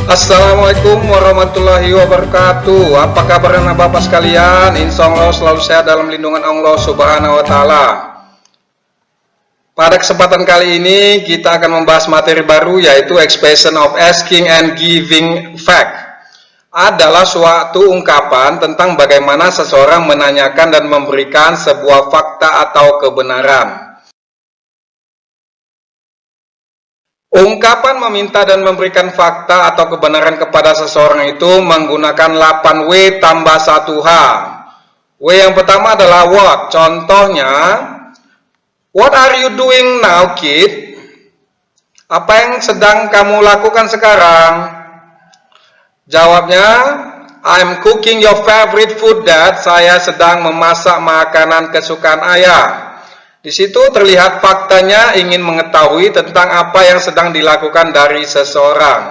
Assalamualaikum warahmatullahi wabarakatuh. Apa kabar anak bapak sekalian? Insya Allah selalu sehat dalam lindungan Allah subhanahu wa ta'ala. Pada kesempatan kali ini kita akan membahas materi baru, yaitu expression of asking and giving fact. Adalah suatu ungkapan tentang bagaimana seseorang menanyakan dan memberikan sebuah fakta atau kebenaran. Ungkapan meminta dan memberikan fakta atau kebenaran kepada seseorang itu menggunakan 8W tambah 1H. W yang pertama adalah what. Contohnya, what are you doing now, kid? Apa yang sedang kamu lakukan sekarang? Jawabnya, I'm cooking your favorite food, Dad. Saya sedang memasak makanan kesukaan ayah. Di situ terlihat faktanya ingin mengetahui tentang apa yang sedang dilakukan dari seseorang.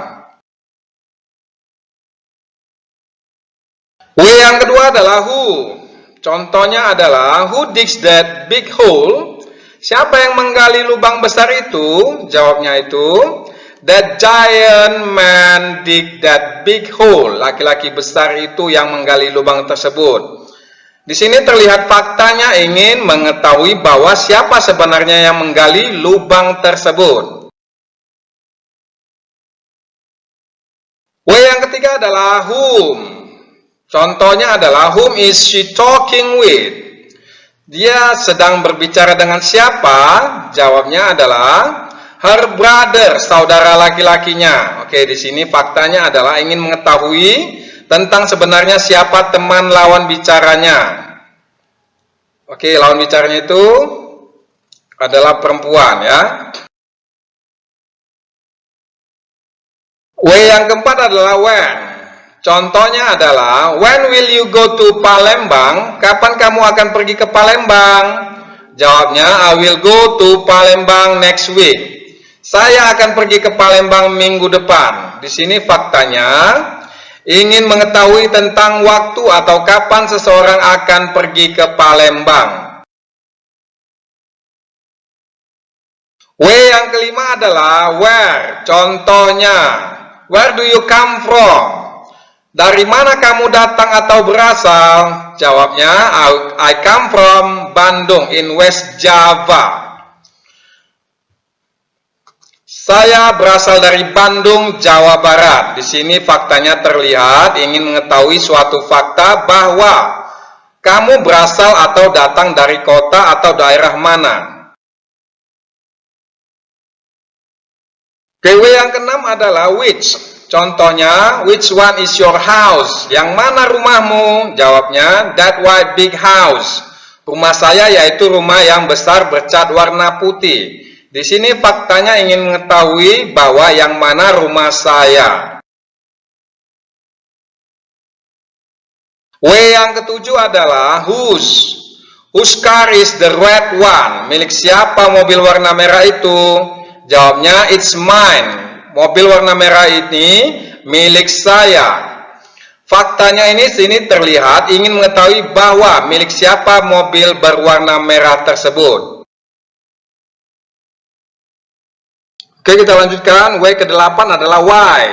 W yang kedua adalah who. Contohnya adalah who digs that big hole? Siapa yang menggali lubang besar itu? Jawabnya itu that giant man dig that big hole. Laki-laki besar itu yang menggali lubang tersebut. Di sini terlihat faktanya ingin mengetahui bahwa siapa sebenarnya yang menggali lubang tersebut. W yang ketiga adalah whom. Contohnya adalah whom is she talking with? Dia sedang berbicara dengan siapa? Jawabnya adalah her brother, saudara laki-lakinya. Oke, di sini faktanya adalah ingin mengetahui tentang sebenarnya siapa teman lawan bicaranya. Oke, lawan bicaranya itu adalah perempuan ya. W yang keempat adalah when. Contohnya adalah when will you go to Palembang? Kapan kamu akan pergi ke Palembang? Jawabnya I will go to Palembang next week. Saya akan pergi ke Palembang minggu depan. Di sini faktanya ingin mengetahui tentang waktu atau kapan seseorang akan pergi ke Palembang. W yang kelima adalah where. Contohnya, where do you come from? Dari mana kamu datang atau berasal? Jawabnya, I come from Bandung in West Java. Saya berasal dari Bandung, Jawa Barat. Di sini faktanya terlihat ingin mengetahui suatu fakta bahwa kamu berasal atau datang dari kota atau daerah mana. W yang keenam adalah which. Contohnya, which one is your house? Yang mana rumahmu? Jawabnya, that white big house. Rumah saya yaitu rumah yang besar bercat warna putih. Di sini faktanya ingin mengetahui bahwa yang mana rumah saya. W yang ketujuh adalah whose. Whose car is the red one? Milik siapa mobil warna merah itu? Jawabnya it's mine. Mobil warna merah ini milik saya. Faktanya ini sini terlihat ingin mengetahui bahwa milik siapa mobil berwarna merah tersebut. Oke, kita lanjutkan. W ke-8 adalah why.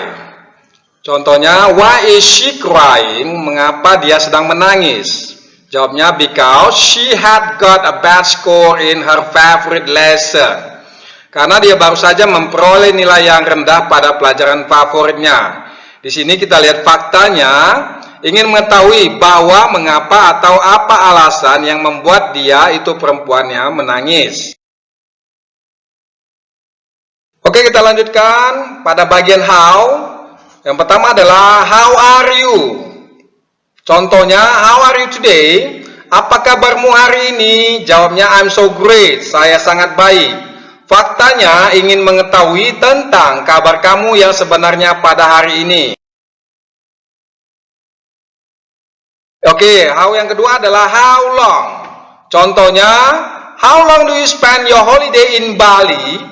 Contohnya, why is she crying? Mengapa dia sedang menangis? Jawabnya, because she had got a bad score in her favorite lesson. Karena dia baru saja memperoleh nilai yang rendah pada pelajaran favoritnya. Di sini kita lihat faktanya, ingin mengetahui bahwa mengapa atau apa alasan yang membuat dia itu perempuannya menangis. Oke, kita lanjutkan pada bagian how. Yang pertama adalah how are you? Contohnya, how are you today? Apa kabarmu hari ini? Jawabnya I'm so great. Saya sangat baik. Faktanya ingin mengetahui tentang kabar kamu yang sebenarnya pada hari ini. Oke, how yang kedua adalah how long. Contohnya, how long do you spend your holiday in Bali?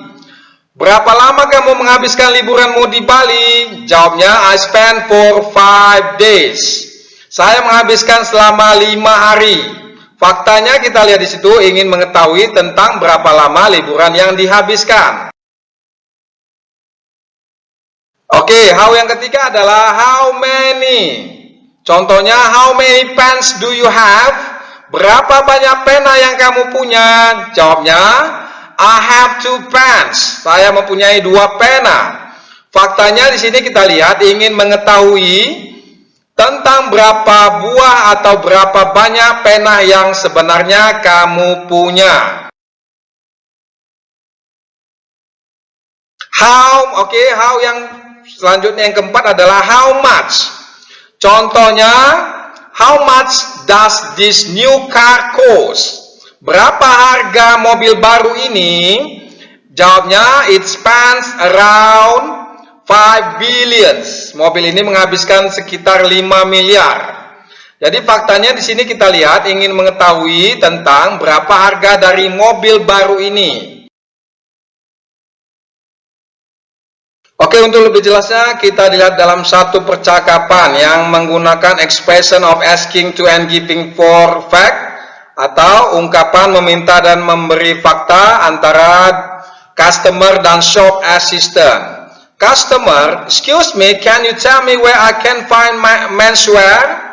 Berapa lama kamu menghabiskan liburanmu di Bali? Jawabnya, I spend for 5 days. Saya menghabiskan selama 5 hari. Faktanya kita lihat di situ ingin mengetahui tentang berapa lama liburan yang dihabiskan. Oke, how yang ketiga adalah how many. Contohnya, how many pens do you have? Berapa banyak pena yang kamu punya? Jawabnya, I have 2 pens. Saya mempunyai 2 pena. Faktanya di sini kita lihat ingin mengetahui tentang berapa buah atau berapa banyak pena yang sebenarnya kamu punya. How, oke, how yang selanjutnya yang keempat adalah how much. Contohnya, how much does this new car cost? Berapa harga mobil baru ini? Jawabnya, it spends around 5 billion. Mobil ini menghabiskan sekitar 5 miliar. Jadi faktanya di sini kita lihat ingin mengetahui tentang berapa harga dari mobil baru ini. Oke, untuk lebih jelasnya kita lihat dalam satu percakapan yang menggunakan expression of asking to and giving for fact atau ungkapan meminta dan memberi fakta antara customer dan shop assistant. Customer, excuse me, can you tell me where I can find my menswear?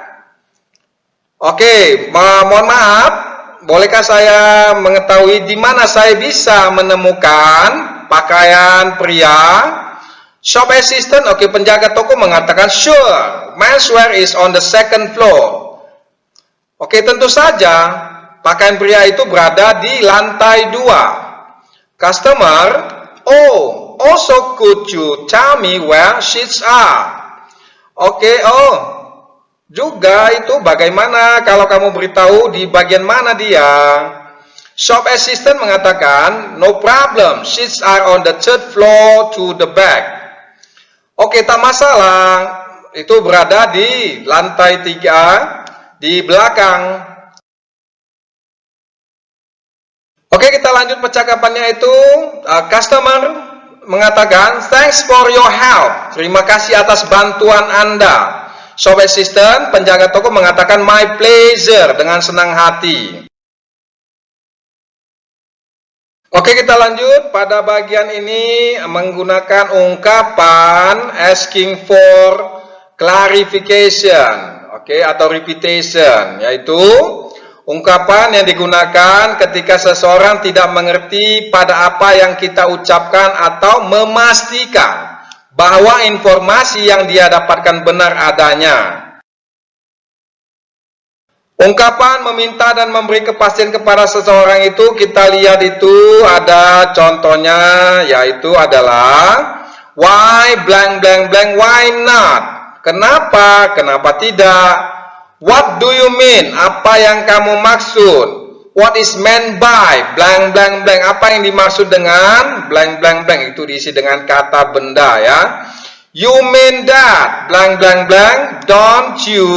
Oke, mohon maaf, bolehkah saya mengetahui di mana saya bisa menemukan pakaian pria? Shop assistant, oke, penjaga toko mengatakan, sure, menswear is on the second floor. Oke, tentu saja, pakaian pria itu berada di lantai 2. Customer, oh, also could you tell me where sheets are? Oke, oh, juga itu bagaimana kalau kamu beritahu di bagian mana dia? Shop assistant mengatakan, no problem, sheets are on the third floor to the back. Oke, tak masalah, itu berada di lantai 3 di belakang. Oke, kita lanjut percakapannya itu. Customer mengatakan, thanks for your help. Terima kasih atas bantuan Anda. Shop assistant, penjaga toko mengatakan, my pleasure, dengan senang hati. Oke, kita lanjut pada bagian ini menggunakan ungkapan asking for clarification, oke, atau repetition, yaitu ungkapan yang digunakan ketika seseorang tidak mengerti pada apa yang kita ucapkan atau memastikan bahwa informasi yang dia dapatkan benar adanya. Ungkapan meminta dan memberi kepastian kepada seseorang itu kita lihat itu ada contohnya, yaitu adalah why blank blank blank, why not? Kenapa? Kenapa tidak? What do you mean? Apa yang kamu maksud? What is meant by blank blank blank? Apa yang dimaksud dengan blank blank blank? Itu diisi dengan kata benda ya. You mean that blank blank blank, don't you?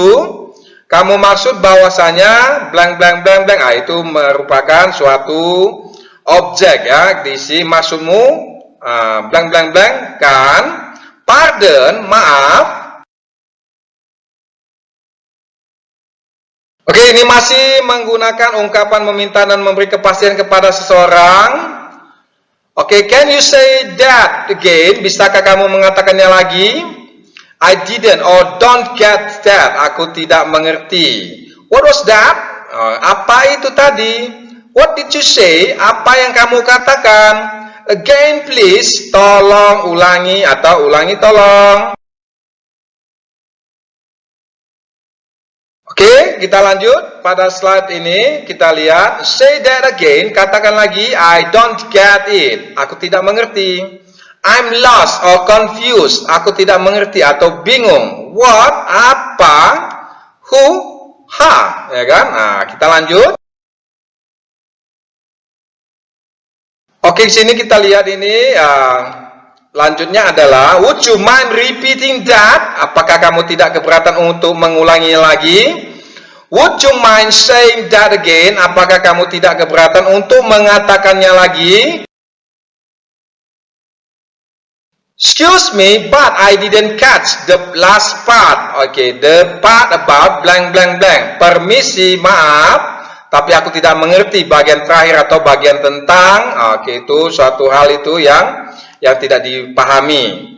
Kamu maksud bahwasanya blank blank blank blank, itu merupakan suatu objek ya, diisi maksudmu blank blank blank kan? Pardon, maaf. Oke, ini masih menggunakan ungkapan meminta dan memberi kepastian kepada seseorang. Oke, can you say that again? Bisakah kamu mengatakannya lagi? I didn't or don't get that. Aku tidak mengerti. What was that? Apa itu tadi? What did you say? Apa yang kamu katakan? Again please. Tolong ulangi atau ulangi tolong. Oke, kita lanjut. Pada slide ini kita lihat. Say that again. Katakan lagi. I don't get it. Aku tidak mengerti. I'm lost or confused. Aku tidak mengerti atau bingung. What? Apa? Who? Ha? Ya kan? Nah, kita lanjut. Oke, di sini kita lihat ini. Lanjutnya adalah, would you mind repeating that? Apakah kamu tidak keberatan untuk mengulangi lagi? Would you mind saying that again? Apakah kamu tidak keberatan untuk mengatakannya lagi? Excuse me, but I didn't catch the last part. Oke, the part about blank blank blank. Permisi, maaf, tapi aku tidak mengerti bagian terakhir atau bagian tentang. Oke, itu suatu hal itu yang tidak dipahami.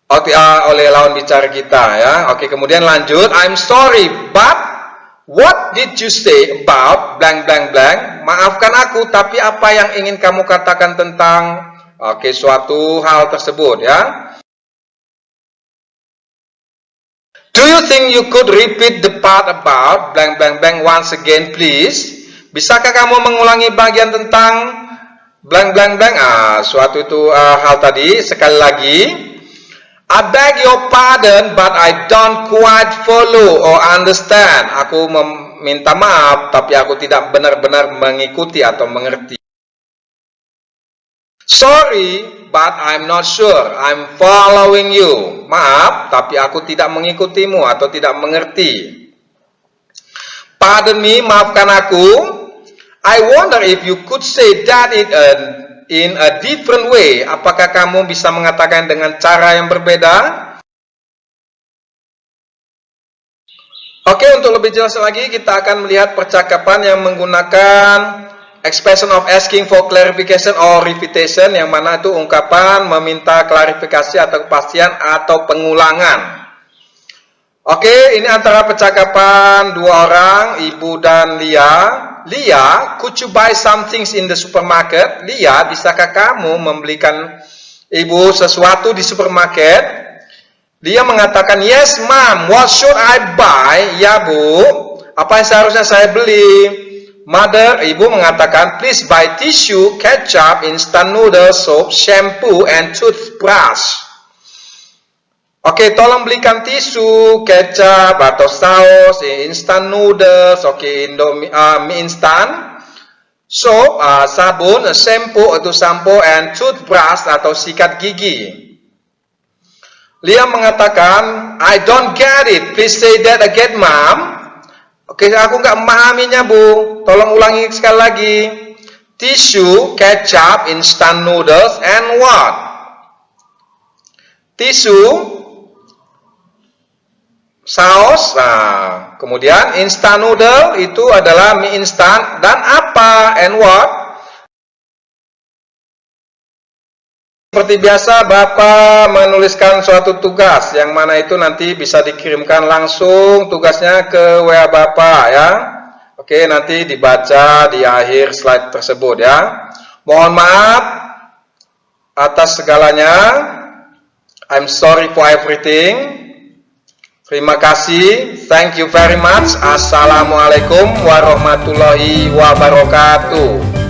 oleh lawan bicara kita ya. Oke, kemudian lanjut. I'm sorry, but what did you say about blank blank blank? Maafkan aku, tapi apa yang ingin kamu katakan tentang suatu hal tersebut ya. Do you think you could repeat the part about blank blank blank once again, please? Bisakah kamu mengulangi bagian tentang blank blank blank? Suatu itu hal tadi sekali lagi. I beg your pardon, but I don't quite follow or understand. Aku meminta maaf, tapi aku tidak benar-benar mengikuti atau mengerti. Sorry, but I'm not sure I'm following you. Maaf, tapi aku tidak mengikutimu atau tidak mengerti. Pardon me, maafkan aku. I wonder if you could say that in a different way. Apakah kamu bisa mengatakan dengan cara yang berbeda? Oke, untuk lebih jelas lagi kita akan melihat percakapan yang menggunakan expression of asking for clarification or repetition, yang mana itu ungkapan meminta klarifikasi atau kepastian atau pengulangan. Oke, ini antara percakapan dua orang, Ibu dan Lia. Lia, could you buy some things in the supermarket? Lia, bisakah kamu membelikan Ibu sesuatu di supermarket? Dia mengatakan, yes ma'am, what should I buy? Ya Bu, apa yang seharusnya saya beli? Mother, Ibu mengatakan, please buy tissue, ketchup, instant noodle, soap, shampoo, and toothbrush. Oke, tolong belikan tisu, kecap atau saus, instant noodles, mie instan, soap, sabun, shampoo atau sampo, and toothbrush atau sikat gigi. Lia mengatakan, I don't get it, please say that again, ma'am. Oke, aku nggak memahaminya Bu. Tolong ulangi sekali lagi. Tisu, ketchup, instant noodles, and what? Tisu, saus. Kemudian instant noodle itu adalah mie instan dan apa? And what? Seperti biasa, Bapak menuliskan suatu tugas yang mana itu nanti bisa dikirimkan langsung tugasnya ke WA Bapak ya. Oke, nanti dibaca di akhir slide tersebut ya. Mohon maaf atas segalanya. I'm sorry for everything. Terima kasih. Thank you very much. Assalamualaikum warahmatullahi wabarakatuh.